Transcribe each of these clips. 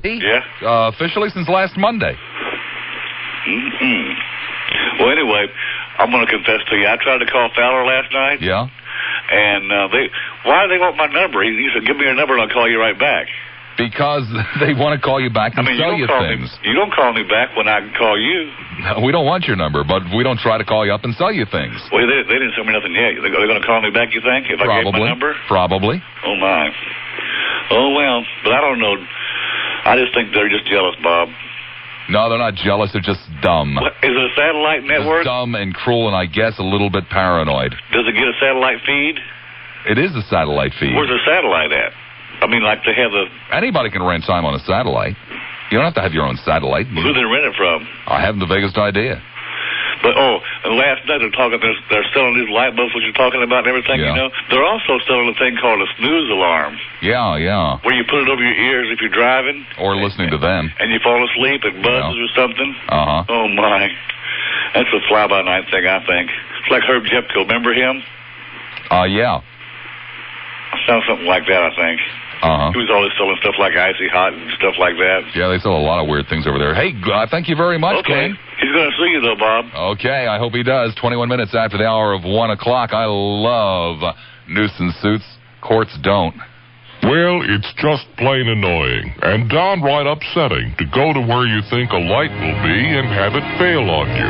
Yeah. Officially since last Monday. Mm-hmm. Well, anyway, I'm going to confess to you. I tried to call Fowler last night. Yeah. And why do they want my number? He said, give me your number and I'll call you right back. Because they want to call you back and sell you things. You don't call me back when I can call you. No, we don't want your number, but we don't try to call you up and sell you things. Well, they didn't sell me nothing yet. They're going to call me back, you think, if I gave my number? Probably. Oh, my. Oh, well, but I don't know. I just think they're just jealous, Bob. No, they're not jealous. They're just dumb. What, is it a satellite network? It's dumb and cruel and I guess a little bit paranoid. Does it get a satellite feed? It is a satellite feed. Where's the satellite at? I mean, like they have the... Anybody can rent time on a satellite. You don't have to have your own satellite. Who do they rent it from? I haven't the vaguest idea. But, and last night they're selling these light bulbs, what you're talking about and everything, yeah. You know. They're also selling a thing called a snooze alarm. Yeah. Where you put it over your ears if you're driving. Or listening to them. And you fall asleep, it buzzes or something. Uh-huh. Oh, my. That's a fly-by-night thing, I think. It's like Herb Jepko. Remember him? Yeah. Sounds something like that, I think. Uh-huh. He was always selling stuff like Icy Hot and stuff like that. Yeah, they sell a lot of weird things over there. Hey, thank you very much, okay. Glenn. He's going to see you, though, Bob. Okay, I hope he does. 21 minutes after the hour of 1 o'clock. I love nuisance suits. Courts don't. Well, it's just plain annoying and downright upsetting to go to where you think a light will be and have it fail on you.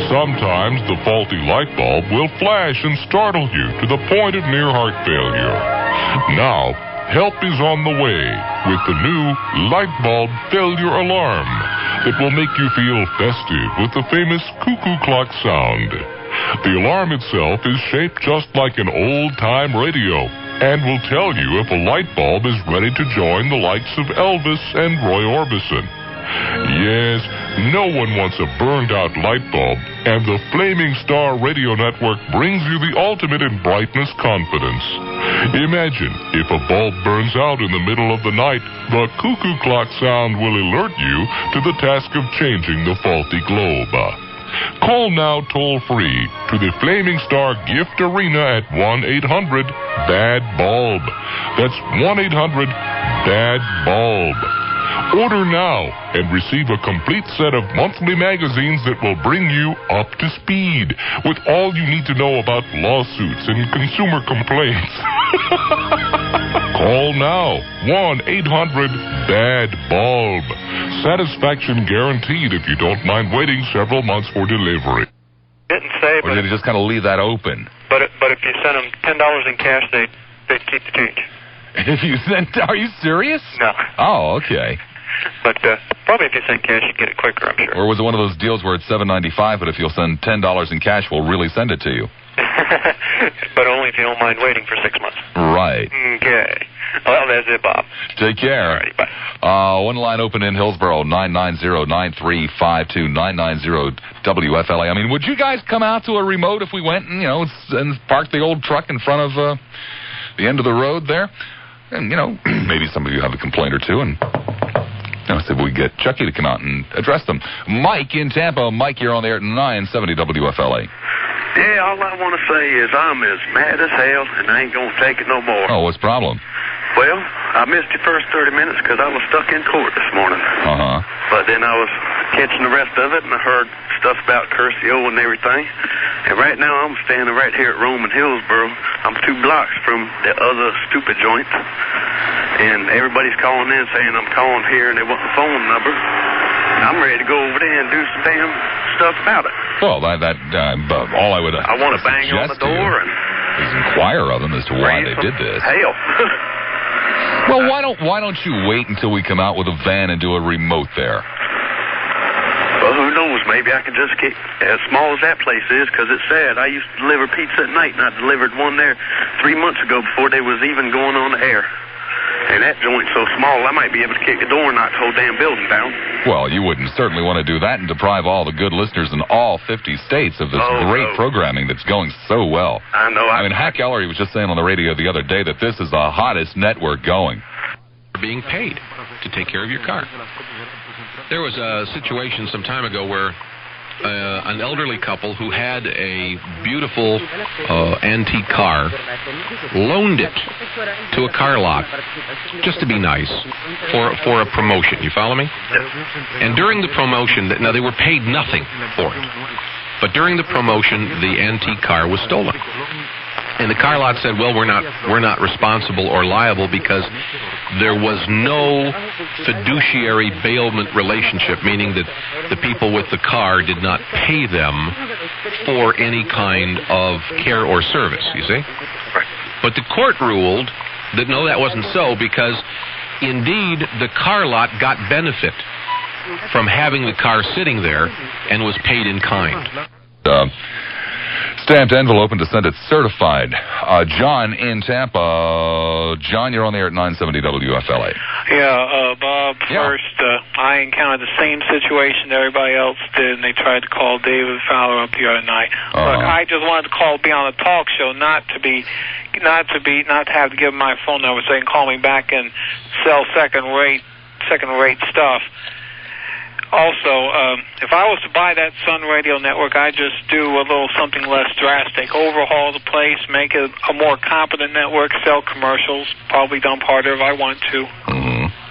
Sometimes the faulty light bulb will flash and startle you to the point of near heart failure. Now, help is on the way with the new light bulb failure alarm that will make you feel festive with the famous cuckoo clock sound. The alarm itself is shaped just like an old-time radio and will tell you if a light bulb is ready to join the likes of Elvis and Roy Orbison. Yes, no one wants a burned-out light bulb, and the Flaming Star Radio Network brings you the ultimate in brightness confidence. Imagine if a bulb burns out in the middle of the night, the cuckoo clock sound will alert you to the task of changing the faulty globe. Call now toll-free to the Flaming Star Gift Arena at 1-800-BAD-BULB. That's 1-800-BAD-BULB. Order now and receive a complete set of monthly magazines that will bring you up to speed with all you need to know about lawsuits and consumer complaints. Call now, 1-800-BAD-BULB. Satisfaction guaranteed if you don't mind waiting several months for delivery. Didn't say, or did he just kind of leave that open? But if you sent them $10 in cash, they'd keep the change. If you sent, are you serious? No. Oh, okay. But probably if you send cash, you get it quicker, I'm sure. Or was it one of those deals where it's $7.95, but if you'll send $10 in cash, we'll really send it to you? But only if you don't mind waiting for 6 months. Right. Okay. Well, that's it, Bob. Take care. All right, bye. One line open in Hillsboro, 990-9352, 990-WFLA. I mean, would you guys come out to a remote if we went and, and park the old truck in front of the end of the road there? And, maybe some of you have a complaint or two, and see if we get Chucky to come out and address them. Mike in Tampa. Mike, you're on the air at 970 WFLA. Yeah, all I want to say is I'm as mad as hell, and I ain't going to take it no more. Oh, what's the problem? Well, I missed your first 30 minutes because I was stuck in court this morning. Uh-huh. But then I was catching the rest of it, and I heard stuff about Curcio and everything. And right now I'm standing right here at Rome in Hillsboro. I'm 2 blocks from the other stupid joint. And everybody's calling in saying I'm calling here, and they want the phone number. I'm ready to go over there and do some damn stuff about it. Well, all I would I want to bang on the door and is inquire of them as to why they did this. Hell. Well, why don't you wait until we come out with a van and do a remote there? Well, who knows? Maybe I can just get as small as that place is, because it's sad. I used to deliver pizza at night, and I delivered one there 3 months ago before they was even going on the air. And that joint's so small, I might be able to kick the door and knock the whole damn building down. Well, you wouldn't certainly want to do that and deprive all the good listeners in all 50 states of this great programming that's going so well. I know. I mean, Hack Ellery was just saying on the radio the other day that this is the hottest network going. Being paid to take care of your car. There was a situation some time ago where an elderly couple who had a beautiful antique car, loaned it to a car lot just to be nice for a promotion. You follow me? And during the promotion, now they were paid nothing for it, but during the promotion, the antique car was stolen. And the car lot said, well, we're not responsible or liable because there was no fiduciary bailment relationship, meaning that the people with the car did not pay them for any kind of care or service, you see? But the court ruled that no, that wasn't so, because indeed the car lot got benefit from having the car sitting there and was paid in kind. Stamped envelope and to send it certified. John in Tampa. John, you're on the air at 970 WFLA. Yeah, Bob, first, I encountered the same situation that everybody else did, and they tried to call David Fowler up the other night. Look, I just wanted to be on a talk show, not to have to give my phone number so they can call me back and sell second-rate stuff. Also, if I was to buy that Sun Radio Network, I'd just do a little something less drastic. Overhaul the place, make it a more competent network, sell commercials, probably dump harder if I want to.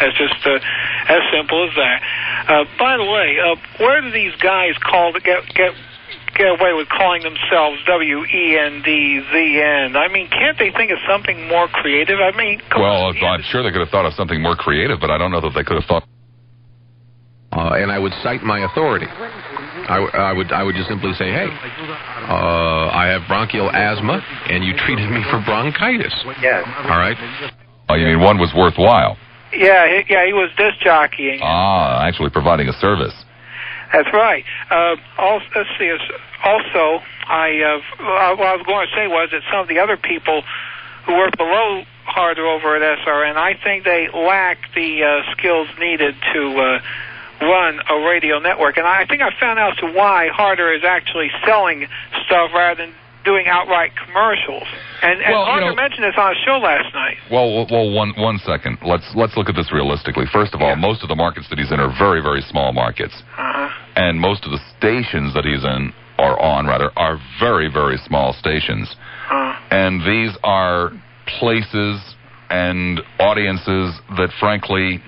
That's just as simple as that. By the way, where do these guys call to get away with calling themselves WEND? I mean, can't they think of something more creative? I mean, I'm sure they could have thought of something more creative, but I don't know that they could have thought. And I would cite my authority. I would just simply say, hey, I have bronchial asthma, and you treated me for bronchitis. Yeah. All right? Oh, you mean one was worthwhile? Yeah, he was disc jockeying. Actually providing a service. That's right. Also, let's see. Also, what I was going to say was that some of the other people who work below Harder over at SRN, I think they lack the skills needed to run a radio network. And I think I found out as to why Harder is actually selling stuff rather than doing outright commercials. And Harder mentioned this on a show last night. Well, one second. Let's look at this realistically. First of all, most of the markets that he's in are very, very small markets. And most of the stations that he's in are very, very small stations. And these are places and audiences that, frankly,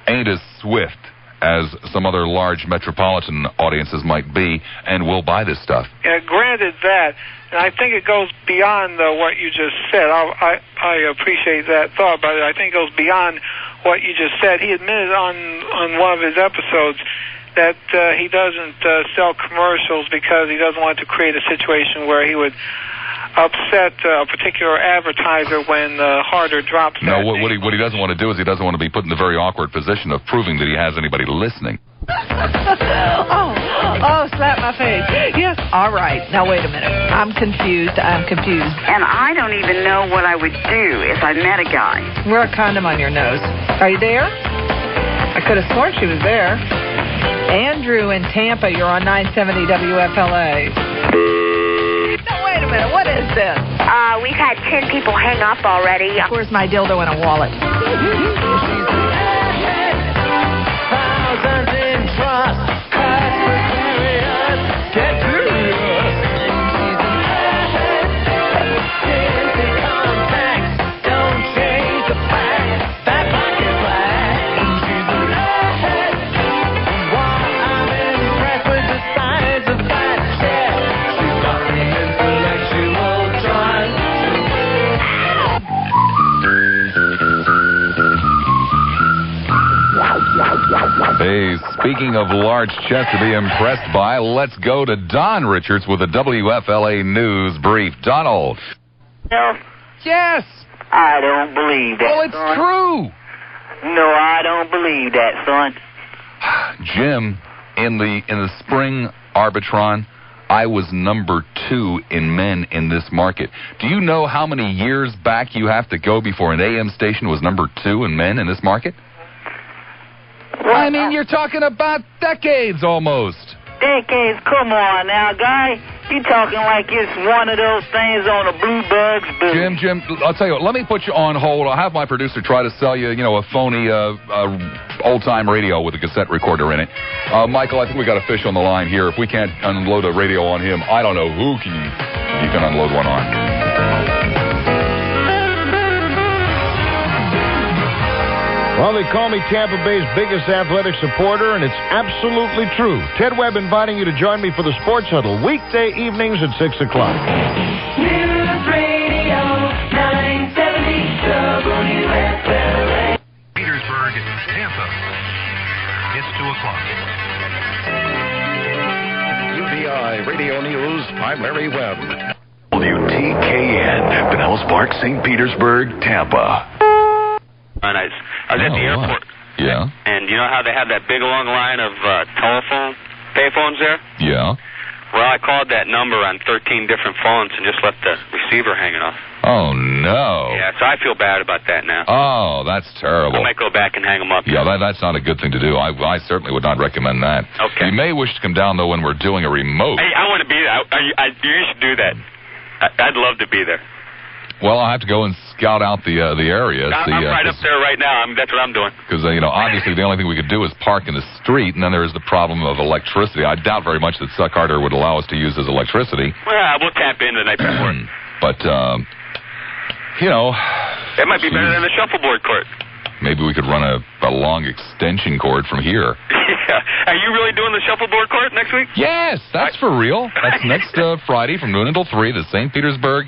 ain't as swift as some other large metropolitan audiences might be, and will buy this stuff. Yeah, granted that, and I think it goes beyond what you just said. I appreciate that thought, but I think it goes beyond what you just said. He admitted on one of his episodes that he doesn't sell commercials because he doesn't want to create a situation where he would upset a particular advertiser when Harder drops that. No, what he doesn't want to do is he doesn't want to be put in the very awkward position of proving that he has anybody listening. Slap my face. Yes, all right. Now, wait a minute. I'm confused. And I don't even know what I would do if I met a guy. Wear a condom on your nose. Are you there? I could have sworn she was there. Andrew in Tampa, you're on 970 WFLA. Wait a minute, what is this? We've had 10 people hang up already. Where's my dildo in a wallet? Thousands in trust, get curious. Distant contacts, don't change the fact that pocket black. She's a redhead. While I'm impressed with the size of that chest, she's got the intellectual drive. Hey, speaking of large chests to be impressed by, let's go to Don Richards with a WFLA News Brief. Donald. No. Yes. I don't believe that. Well, it's son. true. No, I don't believe that, son. Jim, in the spring Arbitron, I was number 2 in men in this market. Do you know how many years back you have to go before an AM station was number 2 in men in this market? What? I mean, you're talking about decades almost. Decades? Come on now, guy. You talking like it's one of those things on a blue bug's boot. Jim, I'll tell you what, let me put you on hold. I'll have my producer try to sell you, a phony old-time radio with a cassette recorder in it. Michael, I think we got a fish on the line here. If we can't unload a radio on him, I don't know who you can unload one on. Well, they call me Tampa Bay's biggest athletic supporter, and it's absolutely true. Ted Webb inviting you to join me for the Sports Huddle, weekday evenings at 6 o'clock. News Radio 970 WFLA. Petersburg, Tampa. It's 2 o'clock. UBI Radio News, I'm Larry Webb. WTKN, Pinellas Park, St. Petersburg, Tampa. And I was at the airport. Yeah. And you know how they have that big long line of telephone payphones there? Yeah. Well, I called that number on 13 different phones and just left the receiver hanging off. Oh, no. Yeah, so I feel bad about that now. Oh, that's terrible. I might go back and hang them up. Yeah, that's not a good thing to do. I certainly would not recommend that. Okay. You may wish to come down, though, when we're doing a remote. Hey, I want to be there. You should do that. I'd love to be there. Well, I'll have to go and scout out the area. I'm right up there right now. That's what I'm doing. Because, obviously the only thing we could do is park in the street, and then there's the problem of electricity. I doubt very much that Suck Carter would allow us to use his electricity. Well, we'll tap in the night before. But, That might be better than the shuffleboard court. Maybe we could run a long extension cord from here. Are you really doing the shuffleboard court next week? Yes, that's for real. That's next Friday from noon until 3, the St. Petersburg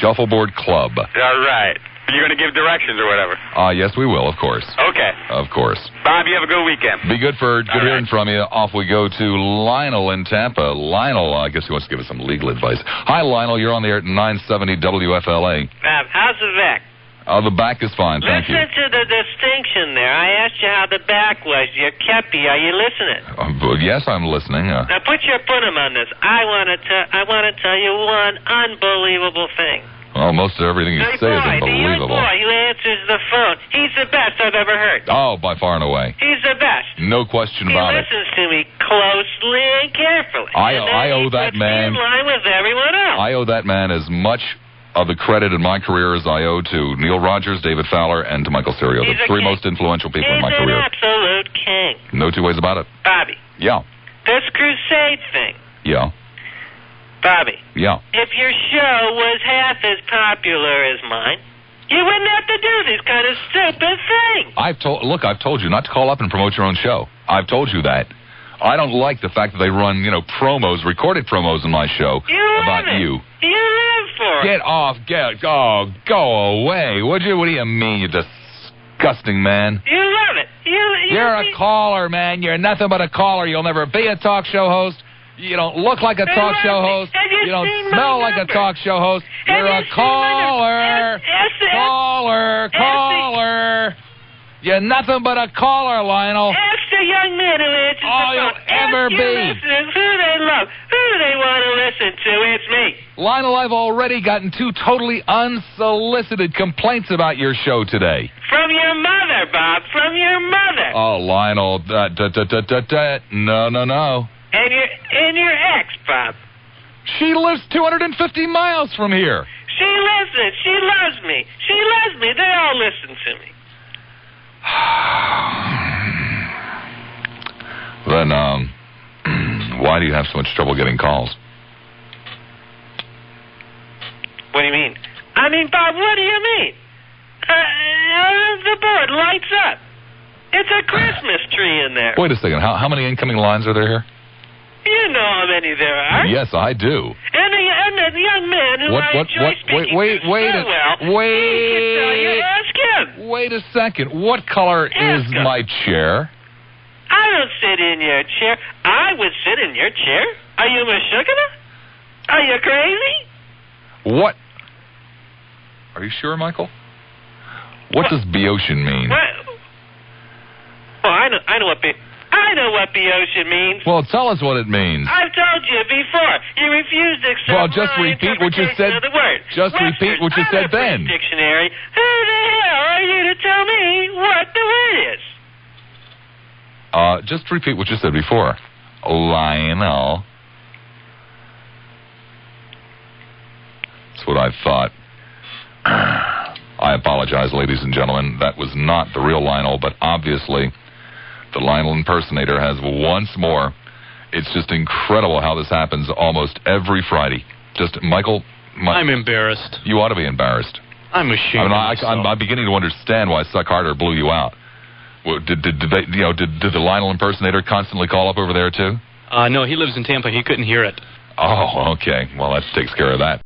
Shuffleboard Club. All right. You're going to give directions or whatever? Yes, we will, of course. Okay. Of course. Bob, you have a good weekend. Be good hearing from you. Off we go to Lionel in Tampa. Lionel, I guess he wants to give us some legal advice. Hi, Lionel. You're on the air at 970 WFLA. Bob, how's the back? The back is fine, thank you. Listen to the distinction there. I asked you how the back was. Your kepi. Are you listening? Yes, I'm listening. Now put your punum on this. I want to tell you one unbelievable thing. Well, most of everything you say is unbelievable. The young boy who answers the phone. He's the best I've ever heard. Oh, by far and away. He's the best. No question about it. He listens to me closely and carefully. I owe that man. In line with everyone else. I owe that man as much of the credit in my career as I owe to Neil Rogers, David Fowler, and to Michael Serio, the three most influential people in my career. He's an absolute king. No two ways about it. Bobby. Yeah. This crusade thing. Yeah. Bobby. Yeah. If your show was half as popular as mine, you wouldn't have to do these kind of stupid things. I've told you not to call up and promote your own show. I've told you that. I don't like the fact that they run, promos, recorded promos in my show about you. You live for it. Get off. Go away. Would you? What do you mean, you disgusting man? You love it. You're a caller, man. You're nothing but a caller. You'll never be a talk show host. You don't look like a talk show host. You don't smell like a talk show host. You're a caller. Caller. You're nothing but a caller, Lionel. Ask the young man who answers the phone. You'll ever be. Listeners who they love, who they want to listen to. It's me. Lionel, I've already gotten 2 totally unsolicited complaints about your show today. From your mother, Bob. From your mother. Oh, Lionel. No. And your ex, Bob. She lives 250 miles from here. She listens. She loves me. She loves me. They all listen to me. Then, why do you have so much trouble getting calls? What do you mean? I mean, Bob, what do you mean? The board lights up. It's a Christmas tree in there. Wait a second. How many incoming lines are there here? You know how many there are. Yes, I do. And the young man who I enjoy speaking to so well, he can tell you, ask him. Wait a second. What color is my chair? I don't sit in your chair. I would sit in your chair. Are you Meshuggah? Are you crazy? What? Are you sure, Michael? What does Boeotian mean? Well, I know what Boeotian means. Well, tell us what it means. I've told you before. You refused to accept Well, just repeat what you said. The word. Just repeat what you said then. Dictionary. Who the hell are you to tell me what the word is? Just repeat what you said before. Lionel. That's what I thought. I apologize, ladies and gentlemen. That was not the real Lionel, but obviously the Lionel impersonator has once more. It's just incredible how this happens almost every Friday. Just, Michael... I'm embarrassed. You ought to be embarrassed. I'm ashamed of myself. I'm beginning to understand why Suck Harder blew you out. Did the Lionel impersonator constantly call up over there, too? No, he lives in Tampa. He couldn't hear it. Oh, okay. Well, that takes care of that.